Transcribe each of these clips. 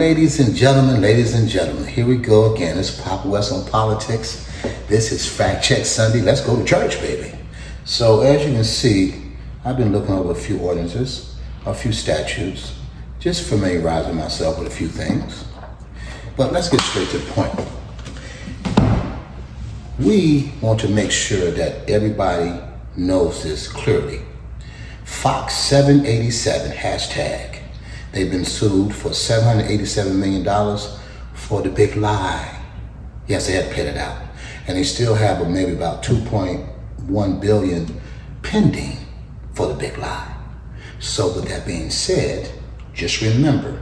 Ladies and gentlemen, here we go again. It's Papa West on Politics. This is Fact Check Sunday. Let's go to church, baby. So as you can see, I've been looking over a few ordinances, a few statutes, just familiarizing myself with a few things. But let's get straight to the point. We want to make sure that everybody knows this clearly. Fox 787 hashtag. They've been sued for $787 million for the big lie. Yes, they had to pay that out. And they still have maybe about 2.1 billion pending for the big lie. So with that being said, just remember,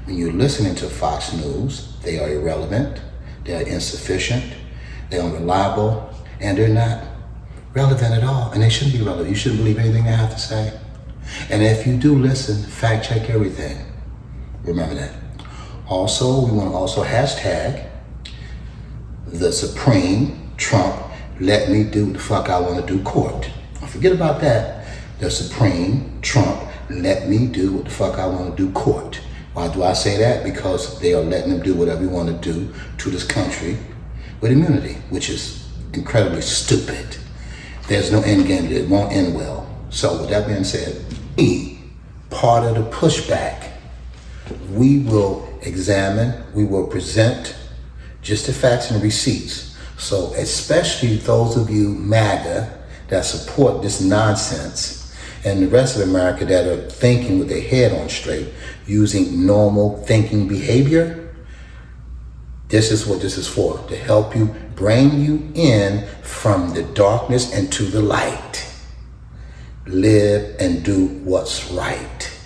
when you're listening to Fox News, they are irrelevant, they are insufficient, they're unreliable, and they're not relevant at all. And they shouldn't be relevant. You shouldn't believe anything they have to say. And if you do listen, fact check everything. Remember that. Also, we want to also hashtag the Supreme Trump let me do what the fuck I want to do court. Forget about that. The Supreme Trump let me do what the fuck I want to do court. Why do I say that? Because they are letting them do whatever you want to do to this country with immunity, which is incredibly stupid. There's no end game. It won't end well. So with that being said, part of the pushback, we will examine, we will present just the facts and receipts. So especially those of you MAGA that support this nonsense and the rest of America that are thinking with their head on straight, using normal thinking behavior, this is what this is for, to help you, bring you in from the darkness into the light. Live and do what's right.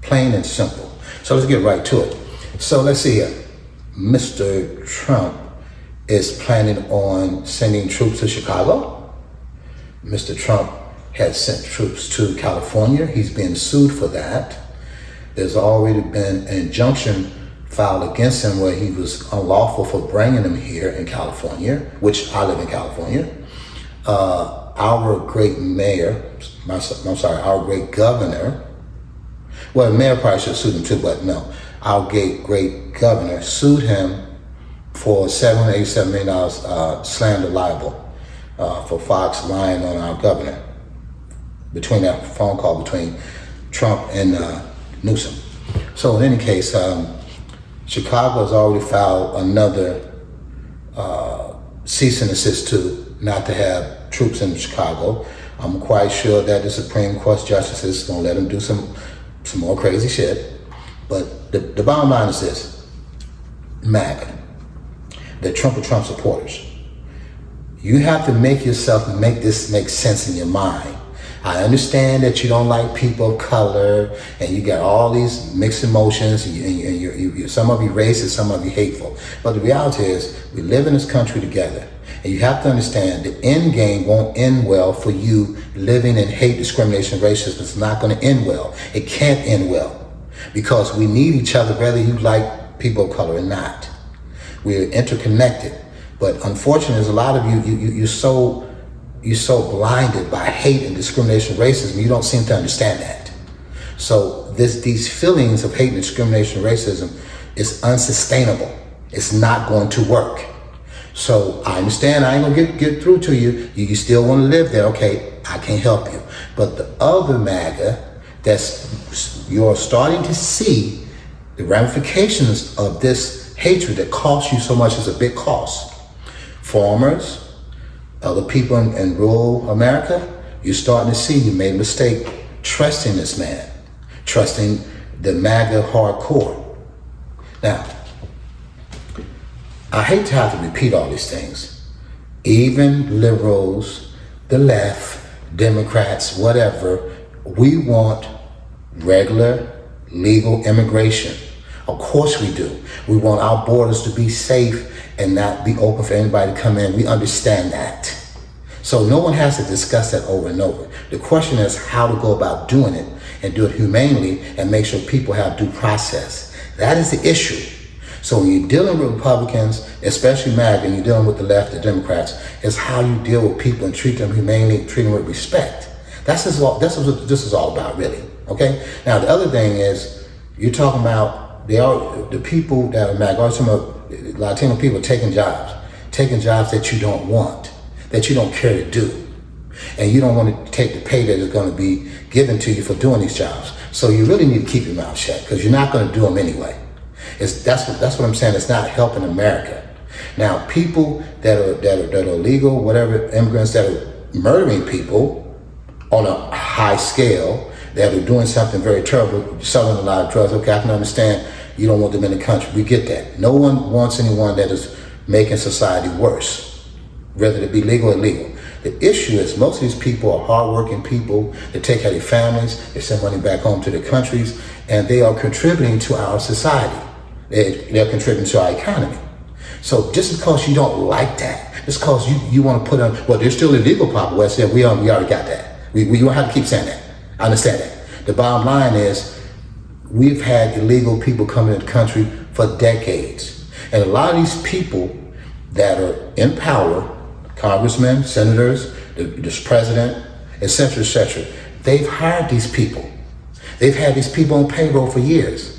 Plain and simple. So let's get right to it. So let's see here. Mr. Trump is planning on sending troops to Chicago. Mr. Trump has sent troops to California. He's being sued for that. There's already been an injunction filed against him where he was unlawful for bringing them here in California, which I live in California. Our great mayor, our great governor, well, the mayor probably should sue him too, but no. Our great governor sued him for $787 million slander libel for Fox lying on our governor. Between that phone call between Trump and Newsom. So in any case, Chicago has already filed another cease and desist to not to have troops in Chicago. I'm quite sure that the Supreme Court justices is gonna let them do some more crazy shit. But the bottom line is this: MAGA, the Trump supporters, you have to make this make sense in your mind. I understand that you don't like people of color and you got all these mixed emotions and you some of you racist, some of you hateful. But the reality is we live in this country together. And you have to understand the end game won't end well for you living in hate, discrimination, racism. It's not going to end well. It can't end well because we need each other whether you like people of color or not. We're interconnected. But unfortunately, there's a lot of you're so blinded by hate and discrimination, racism, you don't seem to understand that. So these feelings of hate and discrimination, racism is unsustainable. It's not going to work. So I understand I ain't gonna get through to you. You still want to live there. Okay, I can help you. But the other MAGA, you're starting to see the ramifications of this hatred that costs you so much is a big cost. Farmers, other people in rural America, you're starting to see you made a mistake trusting this man, trusting the MAGA hardcore. Now, I hate to have to repeat all these things. Even liberals, the left, Democrats, whatever, we want regular, legal immigration. Of course we do. We want our borders to be safe and not be open for anybody to come in. We understand that. So no one has to discuss that over and over. The question is how to go about doing it and do it humanely and make sure people have due process. That is the issue. So when you're dealing with Republicans, especially MAGA, and you're dealing with the left, the Democrats, is how you deal with people and treat them humanely, treat them with respect. That's what this is all about, really. Okay? Now, the other thing is, you're talking about the people that are MAGA, or some of Latino people taking jobs that you don't want, that you don't care to do. And you don't want to take the pay that is going to be given to you for doing these jobs. So you really need to keep your mouth shut, because you're not going to do them anyway. That's what I'm saying. It's not helping America. Now, people that are illegal, whatever, immigrants that are murdering people on a high scale, that are doing something very terrible, selling a lot of drugs. Okay, I can understand you don't want them in the country. We get that. No one wants anyone that is making society worse, whether it be legal or illegal. The issue is most of these people are hardworking people. They take care of their families. They send money back home to their countries, and they are contributing to our society. They're contributing to our economy. So just because you don't like that, just because you want to put on, well, there's still illegal people. Well, we already got that. We don't have to keep saying that. I understand that. The bottom line is we've had illegal people coming into the country for decades. And a lot of these people that are in power, congressmen, senators, this president, etc., they've hired these people. They've had these people on payroll for years.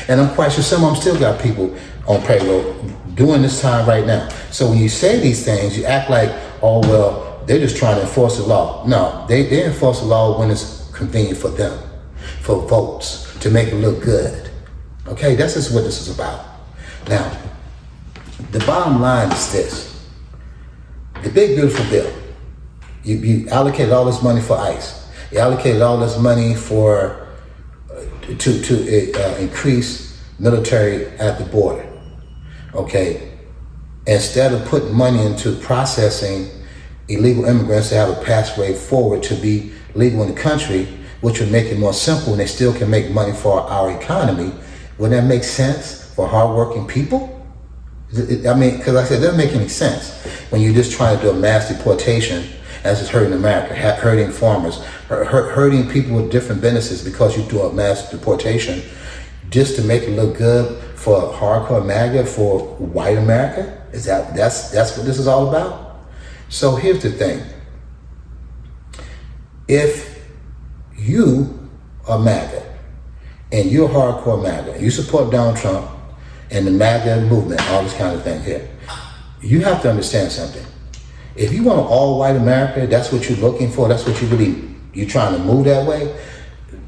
And I'm quite sure some of them still got people on payroll during this time right now. So when you say these things, you act like, oh, well, they're just trying to enforce the law. No, they enforce the law when it's convenient for them, for votes, to make it look good. Okay, that's just what this is about. Now, the bottom line is this. The big beautiful bill, you allocated all this money for ICE. You allocated all this money for to increase military at the border. Okay, instead of putting money into processing illegal immigrants to have a pathway forward to be legal in the country, which would make it more simple and they still can make money for our economy, would that make sense for hardworking people? I mean, because like I said, it doesn't make any sense when you're just trying to do a mass deportation as it's hurting America, hurting farmers, hurting people with different businesses because you do a mass deportation just to make it look good for hardcore MAGA, for white America? That's what this is all about? So here's the thing. If you are MAGA and you're hardcore MAGA, you support Donald Trump and the MAGA movement, all this kind of thing here, you have to understand something. If you want an all-white America, that's what you're looking for, that's what you're trying to move that way,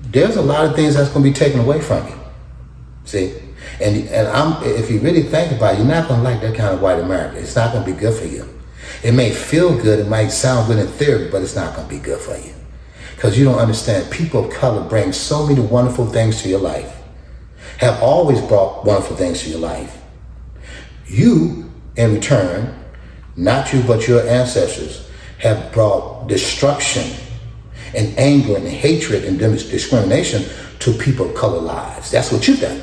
there's a lot of things that's going to be taken away from you. See? And if you really think about it, you're not going to like that kind of white America. It's not going to be good for you. It may feel good, it might sound good in theory, but it's not going to be good for you. Because you don't understand, people of color bring so many wonderful things to your life, have always brought wonderful things to your life. You, in return, not you, but your ancestors, have brought destruction and anger and hatred and discrimination to people of color lives. That's what you've done.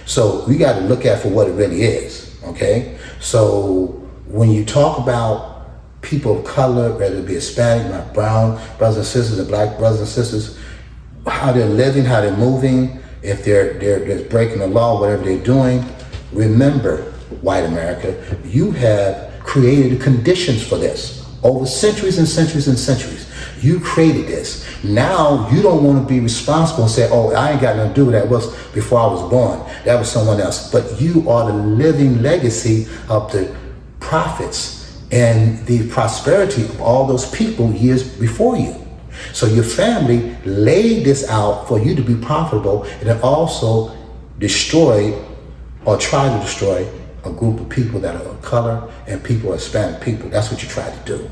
So we got to look at for what it really is, okay? So when you talk about people of color, whether it be Hispanic, my brown brothers and sisters, and black brothers and sisters, how they're living, how they're moving, if they're breaking the law, whatever they're doing, remember, white America, you have created the conditions for this over centuries and centuries and centuries. You created this. Now you don't want to be responsible and say, oh, I ain't got nothing to do with that. It was before I was born. That was someone else. But you are the living legacy of the prophets and the prosperity of all those people years before you. So your family laid this out for you to be profitable, and it also destroyed or tried to destroy a group of people that are of color and people, Hispanic people. That's what you try to do.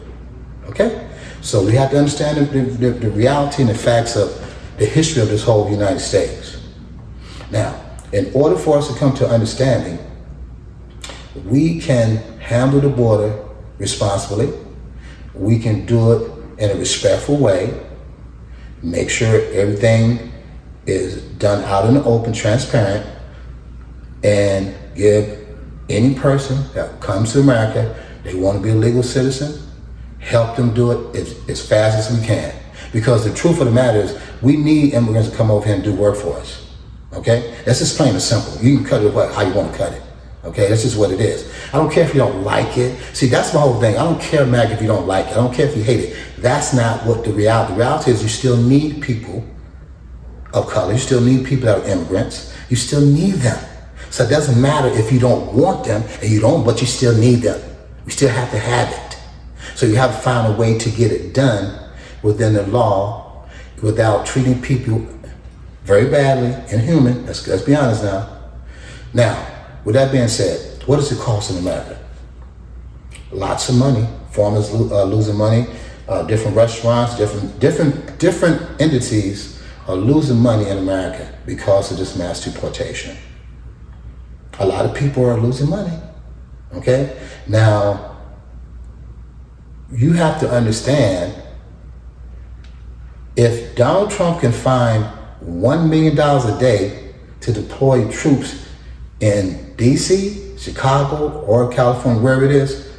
Okay? So we have to understand the reality and the facts of the history of this whole United States. Now, in order for us to come to understanding, we can handle the border responsibly. We can do it in a respectful way. Make sure everything is done out in the open, transparent, and give any person that comes to America, they want to be a legal citizen, help them do it as fast as we can. Because the truth of the matter is, we need immigrants to come over here and do work for us. Okay? That's just plain and simple. You can cut it how you want to cut it. Okay? That's just what it is. I don't care if you don't like it. See, that's my whole thing. I don't care, Mac, if you don't like it. I don't care if you hate it. That's not what the reality. The reality is, you still need people of color. You still need people that are immigrants. You still need them. So it doesn't matter if you don't want them, and you don't, but you still need them. You still have to have it. So you have to find a way to get it done within the law without treating people very badly, inhuman. Let's be honest now. Now, with that being said, what does it cost in America? Lots of money. Foreigners losing money. Different restaurants, different entities are losing money in America because of this mass deportation. A lot of people are losing money. Okay? Now, you have to understand, if Donald Trump can find $1 million a day to deploy troops in DC, Chicago, or California, wherever it is,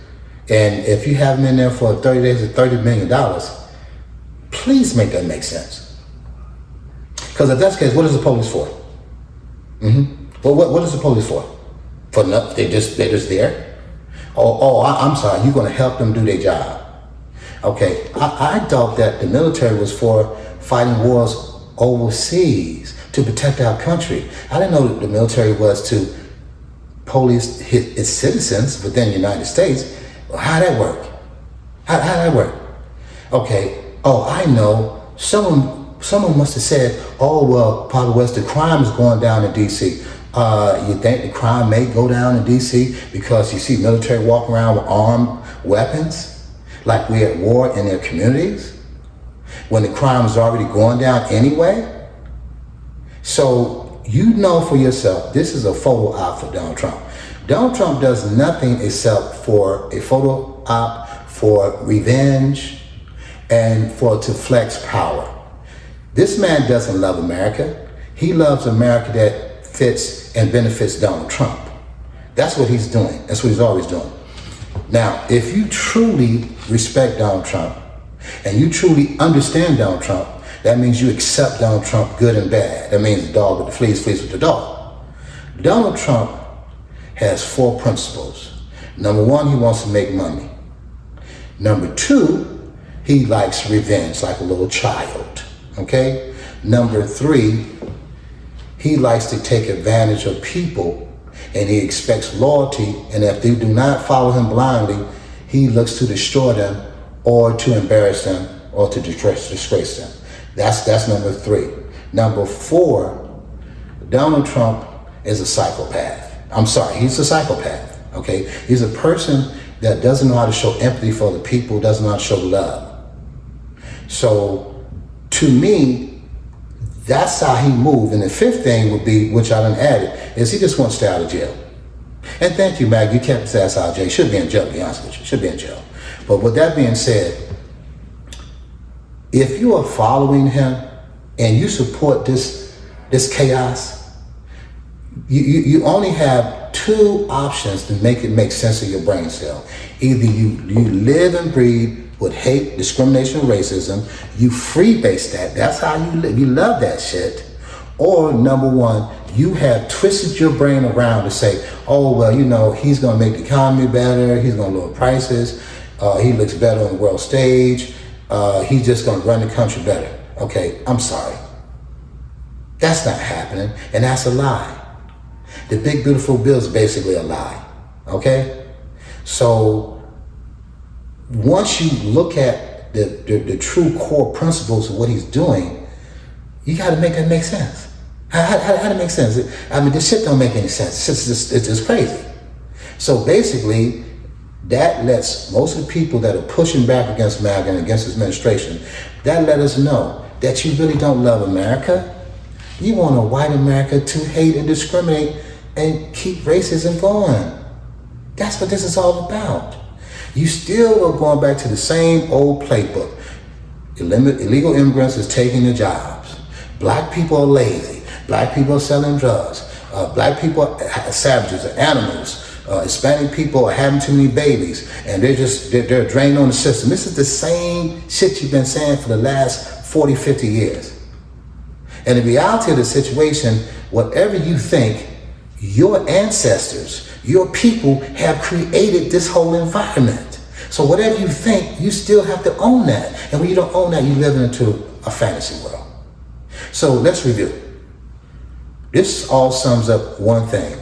and if you have them in there for 30 days at $30 million, please make that make sense. Because if that's the case, what is the police for? Well, what is the police for? For nothing? They're just there? I'm sorry, you're going to help them do their job. Okay, I thought that the military was for fighting wars overseas to protect our country. I didn't know that the military was to police its citizens within the United States. Well, how'd that work? How'd that work? Okay, I know. Someone must have said, Papa West, the crime is going down in D.C. You think the crime may go down in D.C. because you see military walking around with armed weapons? Like we're at war in their communities? When the crime is already going down anyway? So you know for yourself, this is a photo op for Donald Trump. Donald Trump does nothing except for a photo op for revenge and to flex power. This man doesn't love America. He loves America that fits and benefits Donald Trump. That's what he's doing. That's what he's always doing. Now, if you truly respect Donald Trump and you truly understand Donald Trump, that means you accept Donald Trump good and bad. That means the dog with the fleas, fleas with the dog. Donald Trump has 4 principles. Number 1, he wants to make money. Number 2, he likes revenge like a little child. Okay? Number 3, he likes to take advantage of people, and he expects loyalty, and if they do not follow him blindly, he looks to destroy them or to embarrass them or to disgrace them. That's number 3. Number 4, Donald Trump is a psychopath. I'm sorry, he's a psychopath, okay? He's a person that doesn't know how to show empathy for the people, doesn't know how to show love. So, to me, that's how he moved. And the 5th thing would be, which I done added, is he just wants to stay out of jail. And thank you, Mag, you kept his ass out of jail. He should be in jail, to be honest with you. Should be in jail. But with that being said, if you are following him and you support this chaos, you only have 2 options to make it make sense of your brain cell. Either you live and breathe with hate, discrimination, racism, you freebase that. That's how you live. You love that shit. Or number 1, you have twisted your brain around to say, he's going to make the economy better. He's going to lower prices. He looks better on the world stage. He's just going to run the country better. Okay, I'm sorry. That's not happening, and that's a lie. The big beautiful bill is basically a lie. Okay? So once you look at the true core principles of what he's doing, you got to make that make sense. How to make sense? I mean, this shit don't make any sense. It's just crazy. So basically, that lets most of the people that are pushing back against MAGA and against his administration, that let us know that you really don't love America. You want a white America to hate and discriminate and keep racism going. That's what this is all about. You still are going back to the same old playbook. Illegal immigrants is taking the jobs. Black people are lazy. Black people are selling drugs. Black people are savages, are animals. Hispanic people are having too many babies, and they're drained on the system. This is the same shit you've been saying for the last 40, 50 years. And the reality of the situation, whatever you think, your ancestors, your people have created this whole environment. So whatever you think, you still have to own that. And when you don't own that, you live into a fantasy world. So let's review. This all sums up one thing.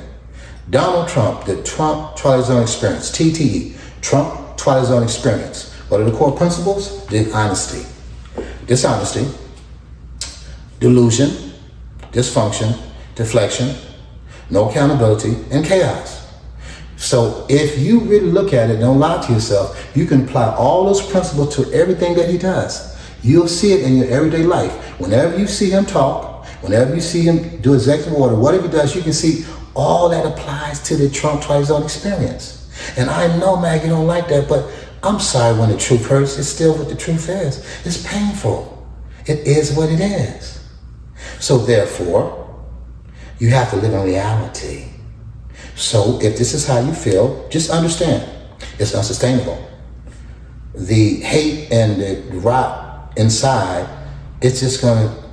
Donald Trump, the Trump Twilight Zone Experience, TTE, Trump Twilight Zone Experience. What are the core principles? Dishonesty, delusion, dysfunction, deflection, no accountability, and chaos. So if you really look at it, don't lie to yourself, you can apply all those principles to everything that he does. You'll see it in your everyday life. Whenever you see him talk, whenever you see him do executive order, whatever he does, you can see all that applies to the Trump Twilight Zone Experience. And I know, Mag, you don't like that, but I'm sorry when the truth hurts. It's still what the truth is. It's painful. It is what it is. So therefore, you have to live in reality. So if this is how you feel, just understand it's unsustainable. The hate and the rot inside, it's just going to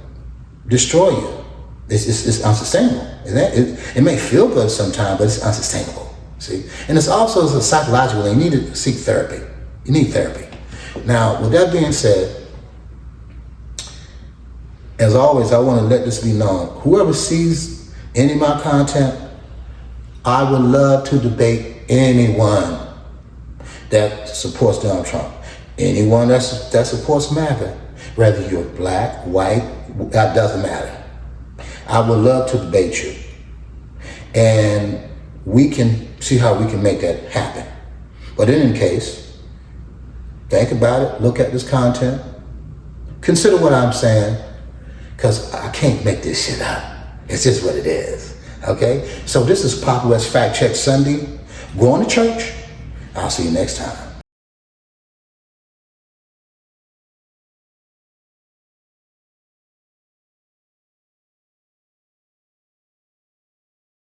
destroy you. It's unsustainable. It may feel good sometimes, but it's unsustainable. See? And it's also a psychological thing. You need to seek therapy. You need therapy. Now, with that being said, as always, I want to let this be known. Whoever sees any of my content, I would love to debate anyone that supports Donald Trump. Anyone that supports MAGA. Whether you're black, white, that doesn't matter. I would love to debate you. And we can see how we can make that happen. But in any case, think about it, look at this content, consider what I'm saying, because I can't make this shit up. It's just what it is. Okay? So this is PAPPA Fact Check Sunday. Going to church. I'll see you next time.